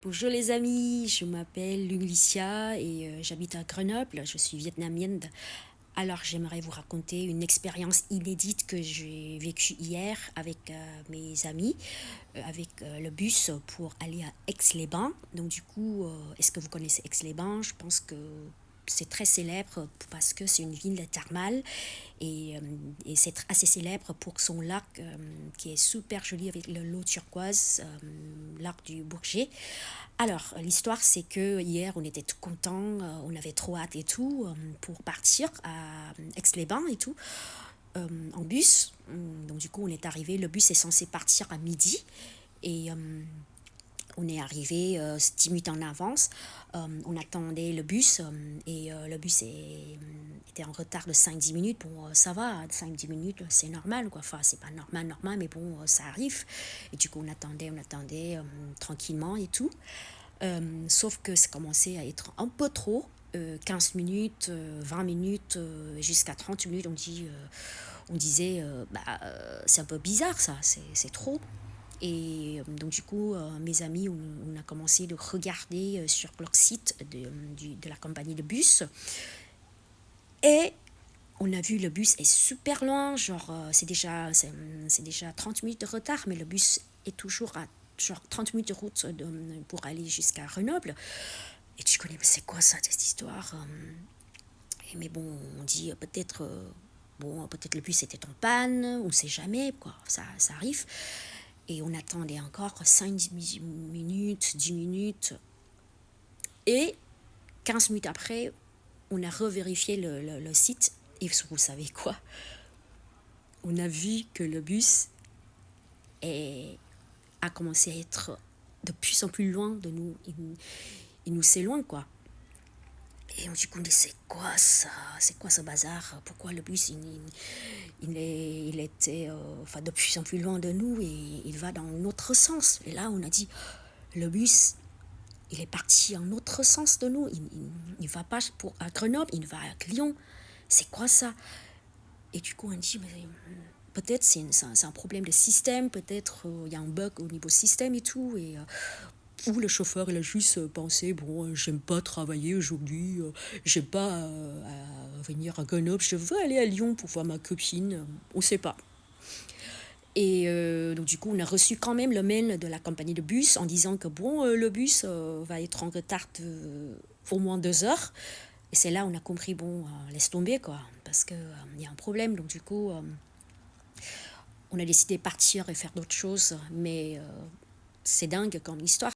Bonjour les amis, je m'appelle Lulicia et j'habite à Grenoble, je suis vietnamienne. Alors j'aimerais vous raconter une expérience inédite que j'ai vécue hier avec mes amis, avec le bus pour aller à Aix-les-Bains. Donc du coup, est-ce que vous connaissez Aix-les-Bains? Je pense que c'est très célèbre parce que c'est une ville thermale et, euh, et c'est assez célèbre pour son lac qui est super joli avec l'eau turquoise, lac du Bourget. Alors, l'histoire, c'est que hier, on était tout contents, on avait trop hâte et tout, pour partir à Aix-les-Bains et tout, en bus. Donc, du coup, on est arrivé, le bus est censé partir à midi, et on est arrivé 10 minutes en avance. On attendait le bus, et le bus était en retard de 5-10 minutes. Bon, ça va, 5-10 minutes, c'est normal, quoi. Enfin, c'est pas normal, normal, mais bon, ça arrive. Et du coup, on attendait tranquillement et tout. Sauf que ça commençait à être un peu trop. 15 minutes, 20 minutes, jusqu'à 30 minutes, on disait, c'est un peu bizarre ça, c'est trop. Et donc du coup, mes amis, on a commencé de regarder sur leur site de la compagnie de bus. Et on a vu le bus est super loin, genre c'est déjà 30 minutes de retard, mais le bus est toujours à genre 30 minutes de route pour aller jusqu'à Grenoble. Et tu connais, mais c'est quoi ça, cette histoire? Mais bon, on dit peut-être le bus était en panne, on ne sait jamais, quoi, ça arrive. Et on attendait encore 5 minutes, 10 minutes. Et 15 minutes après, on a revérifié le site. Et vous savez quoi? On a vu que le bus a commencé à être de plus en plus loin de nous. Il nous s'éloigne, quoi. Et du coup, on dit, c'est quoi ça? C'est quoi ce bazar? Pourquoi le bus, il était enfin, de plus en plus loin de nous et il va dans notre sens? Et là, on a dit, le bus, il est parti en autre sens de nous. Il va pas à Grenoble, il va à Lyon. C'est quoi ça? Et du coup, on dit, mais peut-être c'est un problème de système, peut-être il y a un bug au niveau système et tout. Ou le chauffeur, il a juste pensé, bon, j'aime pas travailler aujourd'hui, j'aime pas venir à Grenoble, je veux aller à Lyon pour voir ma copine, on sait pas. Et donc du coup, on a reçu quand même le mail de la compagnie de bus en disant que bon, le bus va être en retard au moins 2 heures. Et c'est là où on a compris, bon, laisse tomber, quoi, parce qu'il y a un problème. Donc du coup, on a décidé de partir et faire d'autres choses. Mais c'est dingue comme histoire.